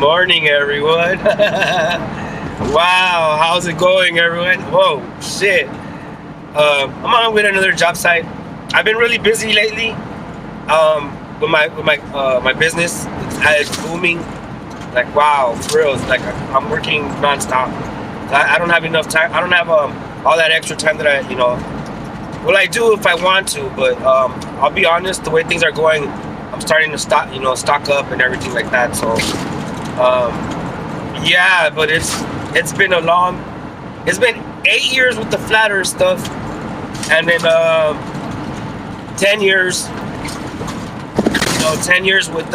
morning, everyone. Wow, how's it going, everyone? Whoa, shit. I'm on with another job site. I've been really busy lately. With my business, it's booming. Like wow, for real. Like I'm working nonstop. I don't have enough time. I don't have all that extra time that Well, I do if I want to, but I'll be honest. The way things are going, I'm starting to stock up and everything like that. So, yeah, but it's been it's been 8 years with the flat earth stuff, and then 10 years, 10 years with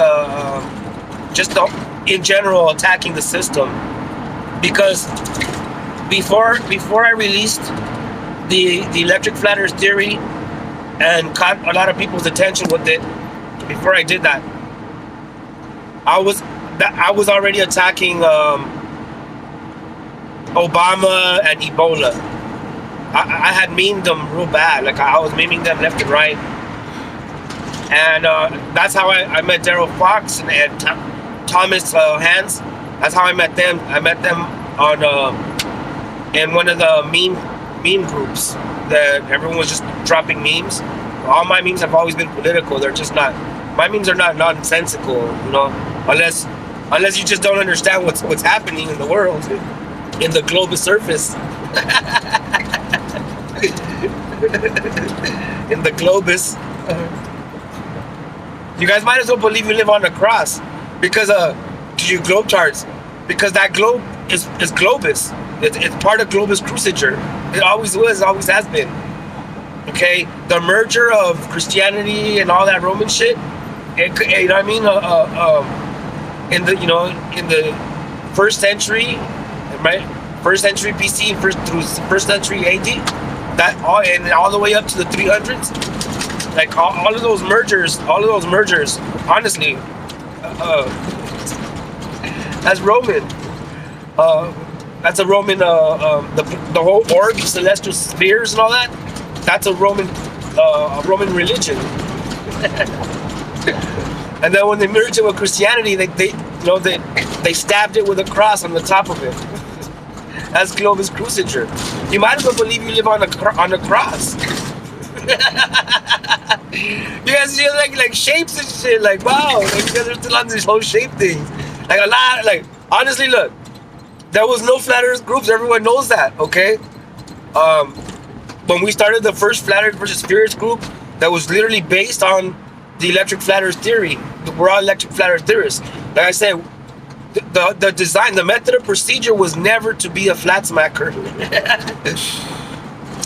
in general attacking the system. Because before I released the electric flat earth theory and caught a lot of people's attention with it, before I did that, I was already attacking Obama and Ebola. I had memed them real bad. Like I was memeing them left and right, and that's how I met Daryl Fox and Thomas Hans. That's how I met them. I met them on in one of the meme groups that everyone was just dropping memes. All my memes have always been political. They're just not. My memes are not nonsensical, unless you just don't understand what's happening in the world, in the global surface, in the globus. You guys might as well believe you live on a cross, because you globe charts, because that globe is globus. It's part of globus cruciger. It always was, always has been. Okay, the merger of Christianity and all that Roman shit. You know what I mean? In the first century, right? First century BC, first century AD, that all the way up to the 300s. Like all of those mergers, honestly, that's Roman. That's a Roman. The whole orb, celestial spheres, and all that. That's a Roman religion. And then when they merged it with Christianity, they stabbed it with a cross on the top of it. That's globus cruciger. You might as well believe you live on a cross. You guys see like shapes and shit. Like wow, like, you guys are still on this whole shape thing. Like a lot. Like honestly, look, there was no flat earth groups. Everyone knows that. Okay. When we started the first flat earth versus spirits group, that was literally based on the electric flat earth theory. We're all electric flat earth theorists. Like I said, the design, the method of procedure was never to be a flat smacker.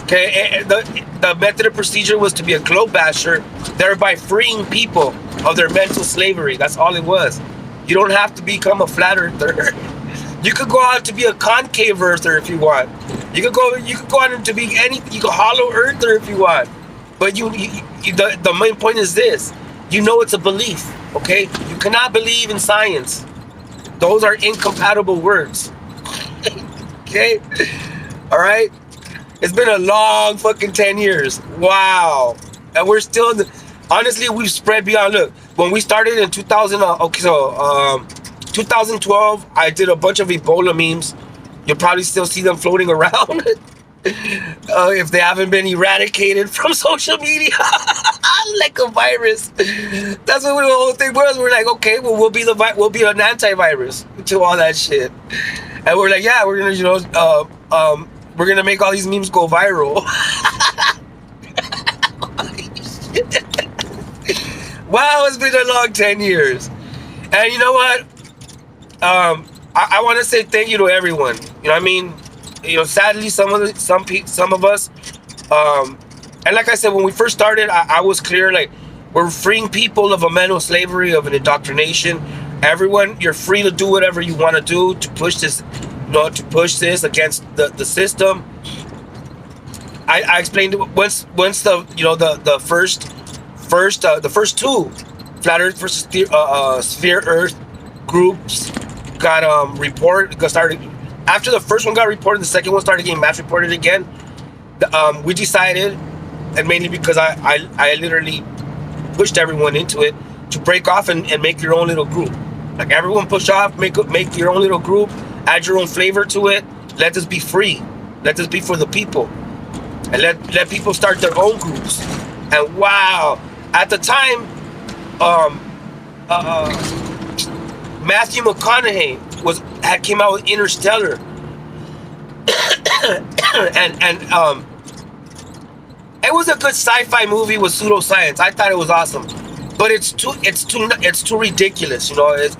Okay, the method of procedure was to be a globe basher, thereby freeing people of their mental slavery. That's all it was. You don't have to become a flat earther. You could go out to be a concave earther if you want. You could go on to be any. You could hollow earther if you want. But the main point is this: it's a belief. Okay, you cannot believe in science. Those are incompatible words. Okay, all right. It's been a long fucking 10 years. Wow, and we're still in honestly, we've spread beyond. Look, when we started in 2012, I did a bunch of Ebola memes. You'll probably still see them floating around if they haven't been eradicated from social media like a virus. That's what the whole thing was. We're like, okay, well, we'll be an antivirus to all that shit, and we're like, yeah, we're gonna, we're gonna make all these memes go viral. Wow, it's been a long 10 years, and you know what? I want to say thank you to everyone. You know what I mean? Sadly, some of us, and like I said, when we first started, I was clear, like, we're freeing people of a mental slavery, of an indoctrination. Everyone, you're free to do whatever you want to do to push this, against the system. I explained once the first two flat Earth versus sphere Earth groups got started. After the first one got reported, the second one started getting mass reported again. We decided, and mainly because I literally pushed everyone into it, to break off and make your own little group. Like everyone push off, make your own little group, add your own flavor to it. Let this be free. Let this be for the people, and let people start their own groups. And wow, at the time, um, uh, Matthew McConaughey had came out with Interstellar, and it was a good sci-fi movie with pseudoscience. I thought it was awesome, but it's too ridiculous. You know, it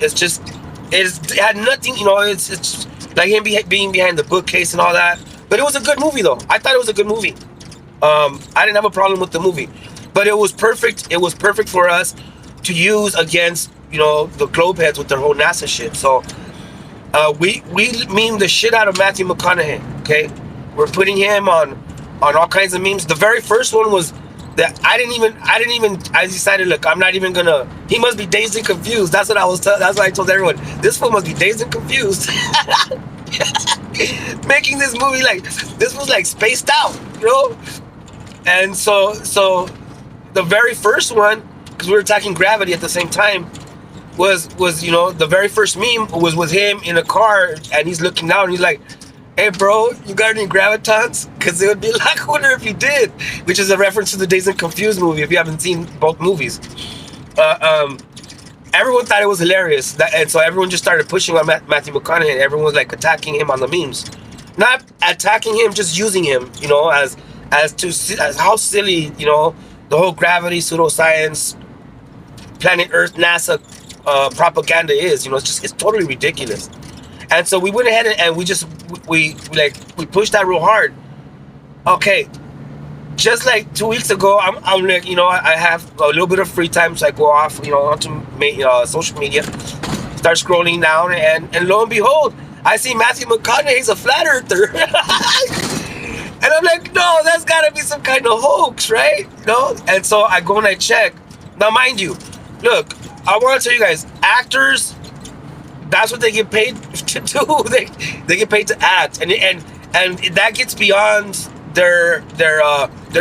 had nothing. You know, it's like him being behind the bookcase and all that. But it was a good movie though. I thought it was a good movie. I didn't have a problem with the movie, but it was perfect. It was perfect for us to use against, you know, the globeheads with their whole NASA shit. So we meme the shit out of Matthew McConaughey. Okay, we're putting him on all kinds of memes. The very first one was that I decided, look, I'm not even gonna. He must be dazed and confused. That's what that's what I told everyone. This fool must be dazed and confused. Making this movie like this was like spaced out, you know. And so the very first one, because we were attacking gravity at the same time, was you know, the very first meme was with him in a car and he's looking down and he's like, hey bro, you got any gravitons? Because it would be a lot cooler if you did, which is a reference to the Dazed and Confused movie if you haven't seen both movies. Everyone thought it was hilarious, and so everyone just started pushing on Matthew McConaughey. Everyone was like attacking him on the memes, not attacking him, just using him, you know, as how silly, you know, the whole gravity, pseudoscience, planet Earth, NASA propaganda is. You know, it's totally ridiculous. And so we went ahead and we pushed that real hard. Okay, just like 2 weeks ago, I'm like, you know, I have a little bit of free time, so I go off, you know, onto social media, start scrolling down, and lo and behold, I see Matthew McConaughey's a flat earther. And I'm like, no, that's gotta be some kind of hoax, right? You know? And so I go and I check. Now, mind you, look, I want to tell you guys, actors, that's what they get paid to do. They get paid to act, and that gets beyond their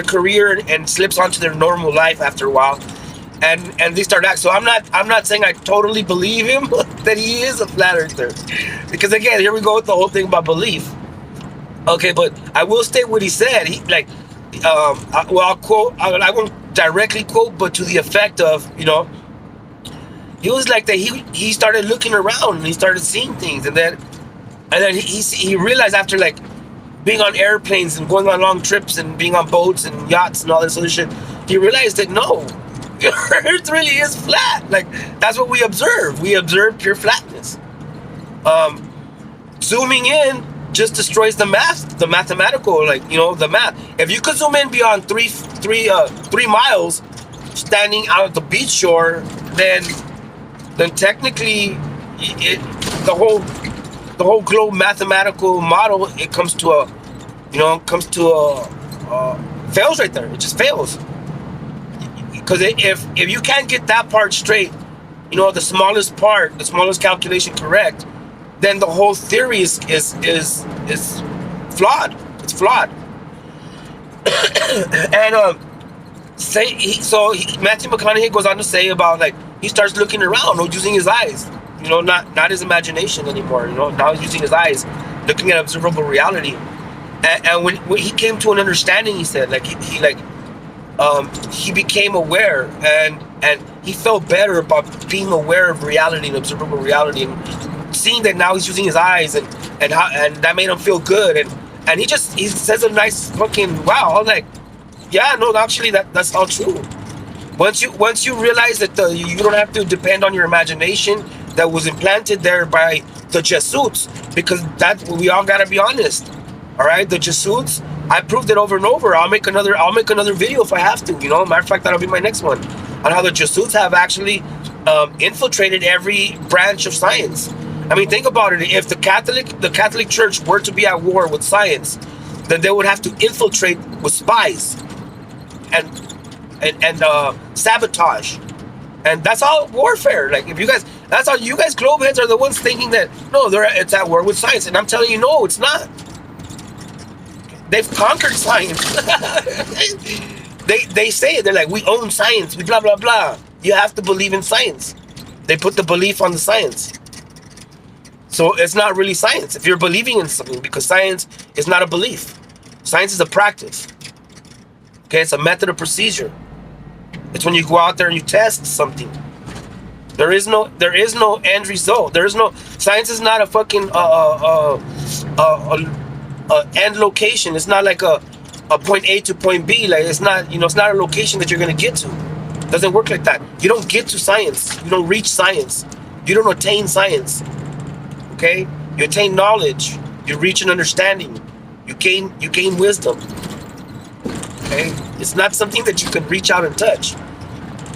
career and slips onto their normal life after a while, and they start acting. So I'm not saying I totally believe him that he is a flat earther, because again, here we go with the whole thing about belief. Okay, but I will state what he said. He I'll quote. I won't directly quote, but to the effect of, you know, he was like that. He started looking around and he started seeing things, and then he realized after like being on airplanes and going on long trips and being on boats and yachts and all this other shit, he realized that no, Earth really is flat. Like that's what we observe. We observe pure flatness. Zooming in just destroys the mathematical, like, you know, the math. If you could zoom in beyond 3 miles, standing out at the beach shore, then technically the whole globe mathematical model, it comes to a fails right there. It just fails, because if you can't get that part straight, you know, the smallest calculation correct, then the whole theory is flawed. It's flawed. And Matthew McConaughey goes on to say about, like, he starts looking around, or using his eyes, you know, not his imagination anymore. You know, now he's using his eyes, looking at observable reality. And when he came to an understanding, he said, like, he became aware, and he felt better about being aware of reality and observable reality, and seeing that now he's using his eyes, and that made him feel good, and he says a nice fucking wow. I'm like, yeah, no, actually that's all true. Once you realize that you don't have to depend on your imagination that was implanted there by the Jesuits, because that we all gotta be honest. All right, the Jesuits, I proved it over and over. I'll make another video if I have to. You know, matter of fact, that'll be my next one, on how the Jesuits have actually infiltrated every branch of science. I mean, think about it. If the Catholic Church were to be at war with science, then they would have to infiltrate with spies and sabotage, and that's all warfare. Like, that's how you guys globeheads are the ones thinking that no, it's at war with science, and I'm telling you, no, it's not. They've conquered science. They say it. They're like, we own science. We blah blah blah. You have to believe in science. They put the belief on the science. So it's not really science if you're believing in something, because science is not a belief. Science is a practice. Okay, it's a method of procedure. It's when you go out there and you test something. There is no end result. There is no, science is not a fucking end location. It's not like a point A to point B. Like it's not, it's not a location that you're gonna get to. It doesn't work like that. You don't get to science. You don't reach science. You don't attain science. Okay? You attain knowledge. You reach an understanding. You gain wisdom. Okay? It's not something that you can reach out and touch.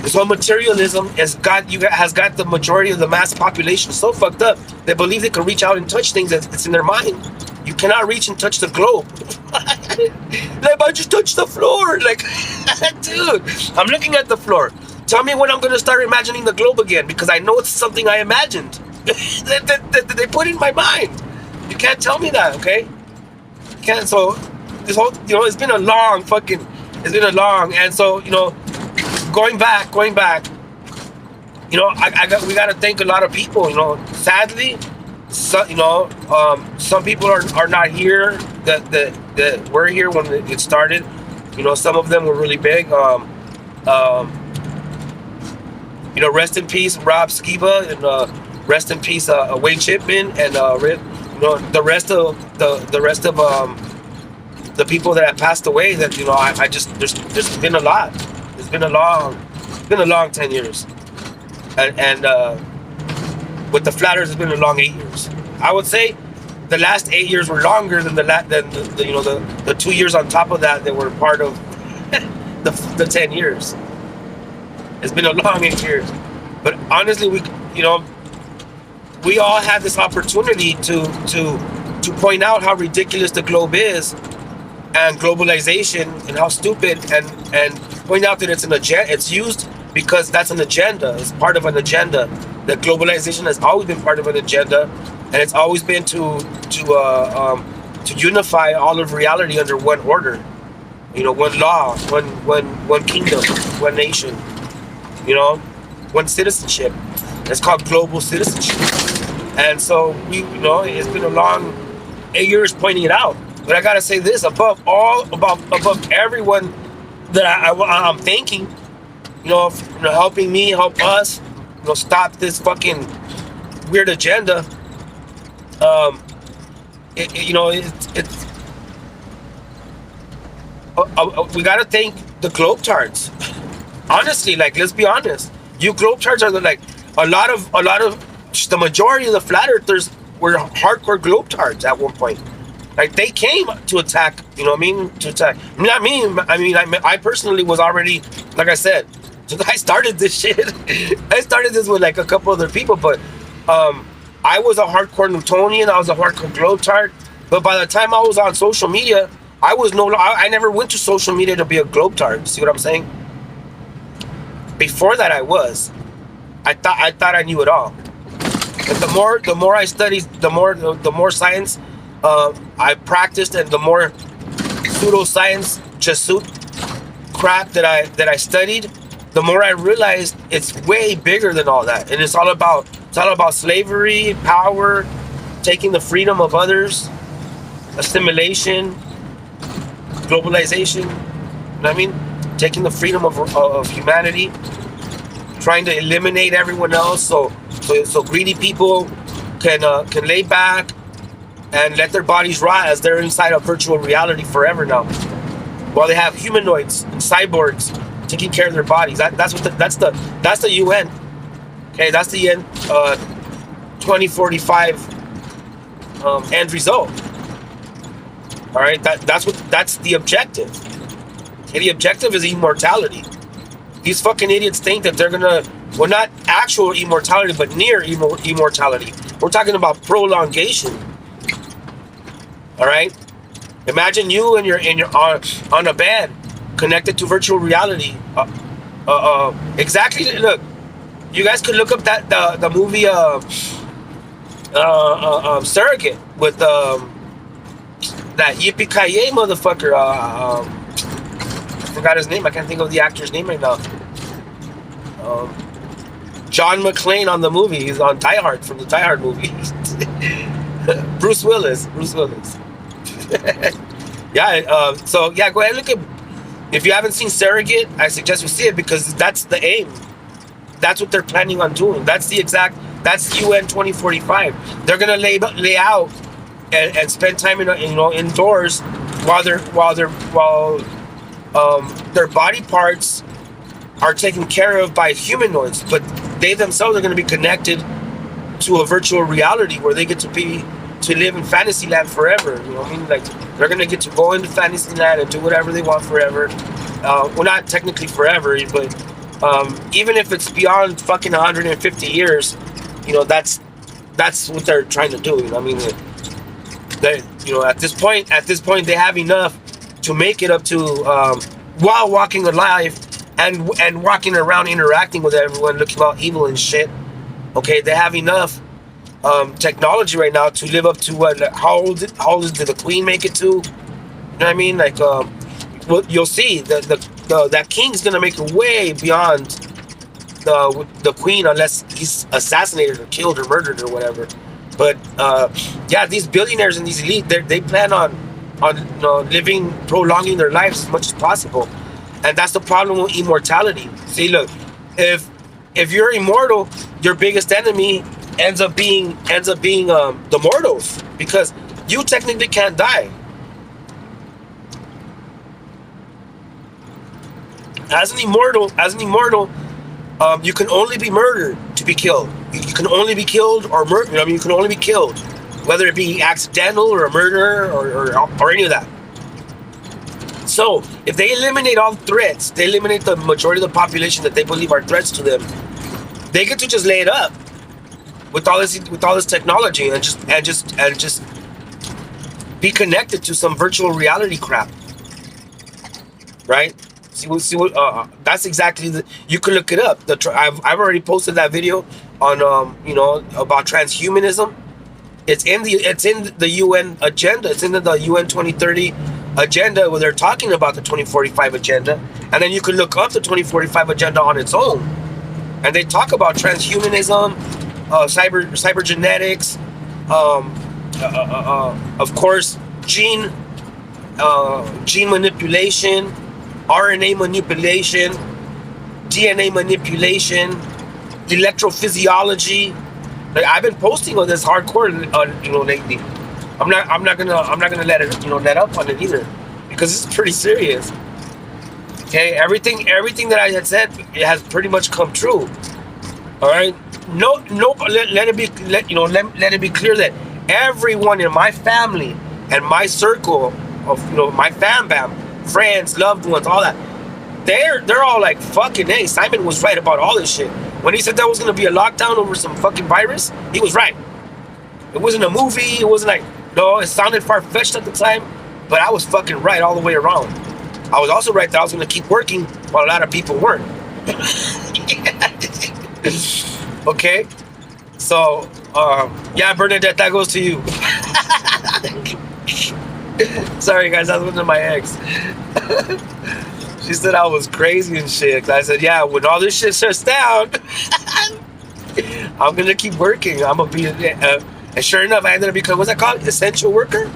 This whole materialism has got the majority of the mass population so fucked up. They believe they can reach out and touch things that's in their mind. You cannot reach and touch the globe. Like, I just touched the floor. Like, dude, I'm looking at the floor. Tell me when I'm gonna start imagining the globe again, because I know it's something I imagined. that they put in my mind. You can't tell me that, okay? You can't. So this whole, it's been a long, and so, going back, we got to thank a lot of people. Sadly, some people are not here that were here when it started. Some of them were really big. Rest in peace, Rob Skiba, and rest in peace, Wade Chipman, and the rest of the people that have passed away. That I just there's been a lot. It's been a long 10 years, and with the flat earth, it's been a long 8 years. I would say the last 8 years were longer than the 2 years on top of that were part of the 10 years. It's been a long 8 years, but honestly, we all have this opportunity to point out how ridiculous the globe is, and globalization, and how stupid, and point out that it's an agenda. It's used because that's an agenda. It's part of an agenda. That globalization has always been part of an agenda, and it's always been to unify all of reality under one order. One law, one kingdom, one nation. One citizenship. It's called global citizenship. And so it's been a long 8 years pointing it out. But I gotta say this: above everyone that I'm thanking, helping me, help us, stop this fucking weird agenda. We gotta thank the globetards. Honestly, like, let's be honest. You globetards are a lot of the majority of the flat earthers were hardcore globetards at one point. Like, they came to attack, to attack. Not me. I personally was already, like I said, I started this shit. I started this with like a couple other people, but I was a hardcore Newtonian. I was a hardcore globetard. But by the time I was on social media, I never went to social media to be a globetard. See what I'm saying? Before that, I thought I knew it all. But the more I studied, the more science I practiced, and the more pseudoscience, just crap that I studied, the more I realized it's way bigger than all that, and it's all about slavery, power, taking the freedom of others, assimilation, globalization. You know what I mean? Taking the freedom of humanity, trying to eliminate everyone else, so greedy people can lay back and let their bodies rot as they're inside a virtual reality forever now, while they have humanoids and cyborgs taking care of their bodies. That's the UN. Okay, that's the end 2045 end result. All right, that's the objective. Okay, the objective is immortality. These fucking idiots think that they're gonna, well, not actual immortality, but near immortality. We're talking about prolongation. All right, imagine you and you're on a bed, connected to virtual reality. Exactly. Look, you guys could look up the movie Surrogate with that yippee-ki-yay motherfucker. I forgot his name. I can't think of the actor's name right now. John McClane on the movie. He's on Die Hard from the Die Hard movie. Bruce Willis. Bruce Willis. Yeah. So yeah, go ahead and look at. If you haven't seen Surrogate, I suggest you see it because that's the aim. That's what they're planning on doing. That's the exact. That's UN 2045. They're gonna lay out and spend time in indoors while their body parts are taken care of by humanoids, but they themselves are going to be connected to a virtual reality where they get to live in fantasy land forever. You know what I mean? Like they're going to get to go into fantasy land and do whatever they want forever. Well, not technically forever, but even if it's beyond fucking 150 years, that's what they're trying to do. You know what I mean? At this point, they have enough to make it up to while walking alive and walking around interacting with everyone, looking all evil and shit. Okay, they have enough technology right now to live up to what? How old did the Queen make it to? You know what I mean? Like, well, you'll see that king's gonna make it way beyond the Queen unless he's assassinated or killed or murdered or whatever. But yeah, these billionaires and these elite, they plan on prolonging their lives as much as possible, and that's the problem with immortality. See, look, if you're immortal, your biggest enemy ends up being the mortals, because you technically can't die. As an immortal, you can only be murdered to be killed. You can only be killed or murdered. You can only be killed, whether it be accidental or a murder or any of that. So if they eliminate all threats, they eliminate the majority of the population that they believe are threats to them, they get to just lay it up with all this technology and just be connected to some virtual reality crap, right? See what that's exactly you can look it up. I've already posted that video on about transhumanism. It's in the UN agenda. It's in the UN 2030 agenda where they're talking about the 2045 agenda, and then you can look up the 2045 agenda on its own, and they talk about transhumanism, cybergenetics, of course, gene manipulation, RNA manipulation, DNA manipulation, electrophysiology. Like, I've been posting on this hardcore, lately. I'm not gonna let it, let up on it either, because it's pretty serious. Okay, everything that I had said, it has pretty much come true. All right, let it be clear that everyone in my family and my circle of my fam bam, friends, loved ones, all that, they're all like, fucking hey, Simon was right about all this shit. When he said there was gonna be a lockdown over some fucking virus, he was right. It wasn't a movie. It wasn't like, no, it sounded far-fetched at the time, but I was fucking right all the way around. I was also right that I was gonna keep working while a lot of people weren't. Okay, so yeah, Bernadette, that goes to you. Sorry guys, that was one of my ex. She said I was crazy and shit. I said, yeah, when all this shit shuts down, I'm gonna keep working. I'm gonna be and sure enough, I ended up becoming, what's that called, essential worker.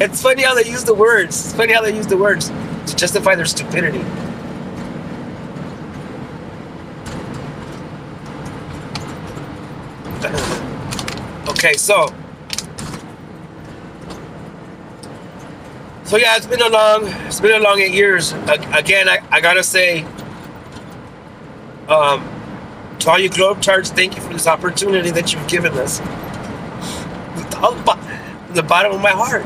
It's funny how they use the words. To justify their stupidity. Okay, so yeah, it's been a long 8 years. Again, I gotta say, to all you Globetrotters, thank you for this opportunity that you've given us. The bottom of my heart.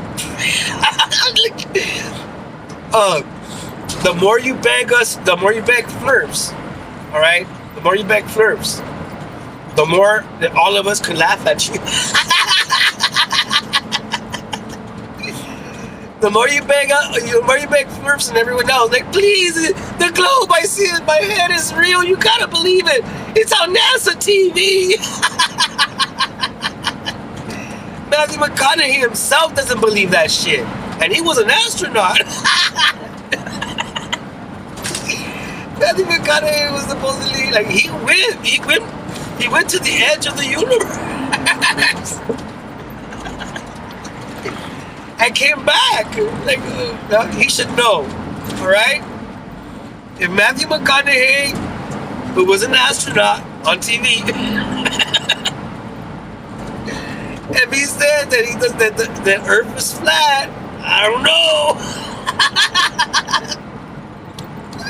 The more you beg us, the more you beg Flurps. All right, the more you beg Flurps, the more that all of us can laugh at you. The more you beg Flurps and everyone else, like, please, the globe, I see it, my head is real, you gotta believe it. It's on NASA TV. Matthew McConaughey himself doesn't believe that shit. And he was an astronaut. Matthew McConaughey was supposedly like he went to the edge of the universe and came back. Like he should know, all right? If Matthew McConaughey, who was an astronaut on TV, if he said that that Earth was flat, I don't know.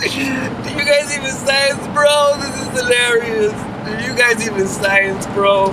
Do you guys even science, bro? This is hilarious. Do you guys even science, bro?